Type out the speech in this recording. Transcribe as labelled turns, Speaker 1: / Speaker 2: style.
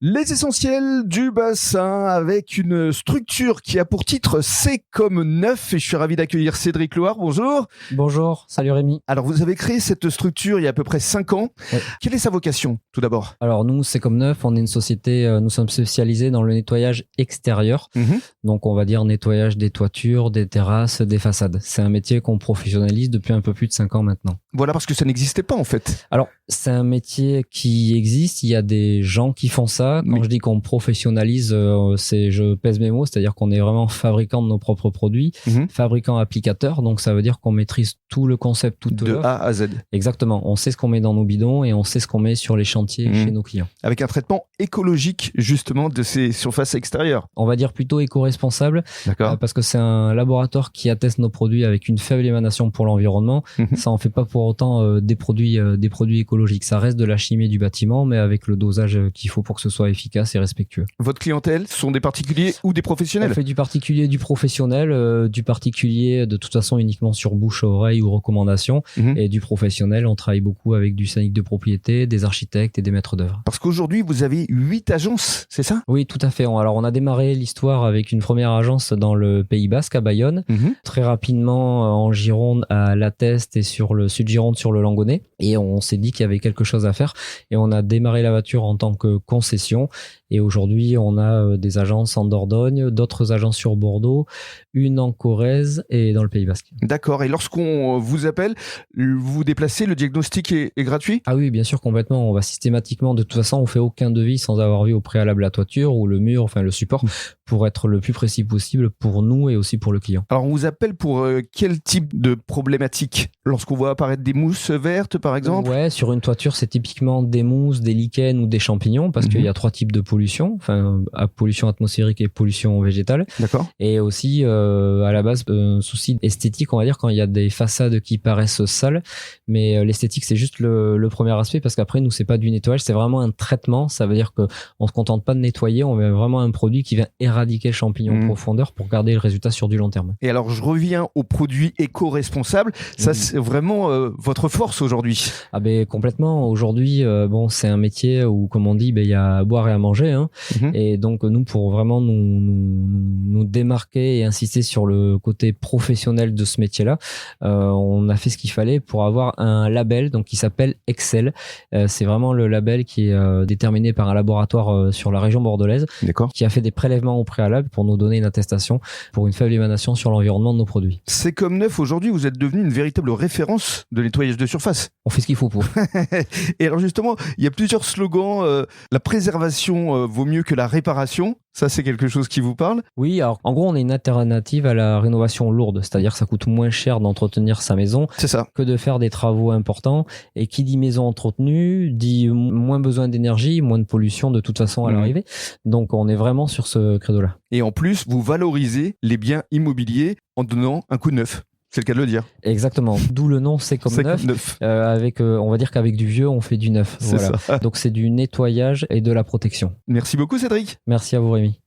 Speaker 1: Les essentiels du bassin avec une structure qui a pour titre C'est comme neuf et je suis ravi d'accueillir Cédric Loire. Bonjour.
Speaker 2: Bonjour, salut Rémi.
Speaker 1: Alors vous avez créé cette structure il y a à peu près 5 ans.
Speaker 2: Ouais.
Speaker 1: Quelle est sa vocation tout d'abord?
Speaker 2: Alors nous, c'est comme neuf, on est une société, nous sommes spécialisés dans le nettoyage extérieur. Donc on va dire nettoyage des toitures, des terrasses, des façades. C'est un métier qu'on professionnalise depuis un peu plus de 5 ans maintenant.
Speaker 1: Voilà, parce que ça n'existait pas en fait.
Speaker 2: Alors c'est un métier qui existe, il y a des gens qui font ça. Quand
Speaker 1: Oui.
Speaker 2: je dis qu'on professionnalise, je pèse mes mots, c'est-à-dire qu'on est vraiment fabricant de nos propres produits, fabricant applicateur, donc ça veut dire qu'on maîtrise tout le concept, toute
Speaker 1: De
Speaker 2: l'œuvre.
Speaker 1: A à Z.
Speaker 2: Exactement, on sait ce qu'on met dans nos bidons et on sait ce qu'on met sur les chantiers chez nos clients.
Speaker 1: Avec un traitement écologique justement de ces surfaces extérieures.
Speaker 2: On va dire plutôt éco-responsable,
Speaker 1: D'accord.
Speaker 2: parce que c'est un laboratoire qui atteste nos produits avec une faible émanation pour l'environnement. Ça en fait pas pour autant des produits écologiques. Ça reste de la chimie du bâtiment, mais avec le dosage qu'il faut pour que ce soit efficace et respectueux.
Speaker 1: Votre clientèle sont des particuliers ou des professionnels?
Speaker 2: On fait du particulier, du professionnel, du particulier de toute façon uniquement sur bouche à oreille ou recommandation, et du professionnel, on travaille beaucoup avec du syndic de propriété, des architectes et des maîtres d'œuvre.
Speaker 1: Parce qu'aujourd'hui vous avez 8 agences, c'est ça?
Speaker 2: Oui, tout à fait. Alors on a démarré l'histoire avec une première agence dans le Pays Basque à Bayonne, très rapidement en Gironde à La Teste et sur le sud Gironde sur le Langonnet, et on s'est dit qu'il y avait quelque chose à faire et on a démarré l'aventure en tant que concession. Et aujourd'hui, on a des agences en Dordogne, d'autres agences sur Bordeaux, une en Corrèze et dans le Pays Basque.
Speaker 1: D'accord. Et lorsqu'on vous appelle, vous vous déplacez, le diagnostic est gratuit?
Speaker 2: Ah oui, bien sûr, complètement. On va systématiquement, de toute façon, on fait aucun devis sans avoir vu au préalable la toiture ou le mur, enfin le support, pour être le plus précis possible pour nous et aussi pour le client.
Speaker 1: Alors, on vous appelle pour quel type de problématique? Lorsqu'on voit apparaître des mousses vertes, par exemple?
Speaker 2: Ouais, sur une toiture, c'est typiquement des mousses, des lichens ou des champignons, parce qu'il y a 3 types de pollution, enfin, pollution atmosphérique et pollution végétale.
Speaker 1: D'accord.
Speaker 2: Et aussi, à la base, souci esthétique, on va dire, quand il y a des façades qui paraissent sales. Mais l'esthétique, c'est juste le premier aspect, parce qu'après, nous, c'est pas du nettoyage, c'est vraiment un traitement. Ça veut dire que on se contente pas de nettoyer, on met vraiment un produit qui vient éradiquer le champignon en profondeur pour garder le résultat sur du long terme.
Speaker 1: Et alors, je reviens aux produits éco-responsables. Ça, c'est vraiment votre force aujourd'hui.
Speaker 2: Ah ben complètement. Aujourd'hui, bon, c'est un métier où, comme on dit, il y a à boire et à manger, hein. Et donc nous, pour vraiment nous démarquer et insister sur le côté professionnel de ce métier-là, on a fait ce qu'il fallait pour avoir un label donc qui s'appelle Excel. C'est vraiment le label qui est déterminé par un laboratoire sur la région bordelaise, qui a fait des prélèvements au préalable pour nous donner une attestation pour une faible émanation sur l'environnement de nos produits.
Speaker 1: C'est comme neuf. Aujourd'hui, vous êtes devenu une véritable référence de nettoyage de surface.
Speaker 2: On fait ce qu'il faut pour.
Speaker 1: Et alors justement, il y a plusieurs slogans. La préservation vaut mieux que la réparation. Ça, c'est quelque chose qui vous parle?
Speaker 2: Oui, alors en gros, on est une alternative à la rénovation lourde, c'est-à-dire que ça coûte moins cher d'entretenir sa maison que de faire des travaux importants. Et qui dit maison entretenue, dit moins besoin d'énergie, moins de pollution de toute façon à l'arrivée. Donc on est vraiment sur ce credo-là.
Speaker 1: Et en plus, vous valorisez les biens immobiliers en donnant un coup de neuf. C'est le cas de le dire.
Speaker 2: Exactement. D'où le nom, c'est comme neuf. Avec, on va dire qu'avec du vieux, on fait du neuf. Voilà. Ça. Donc c'est du nettoyage et de la protection.
Speaker 1: Merci beaucoup, Cédric.
Speaker 2: Merci à vous, Rémi.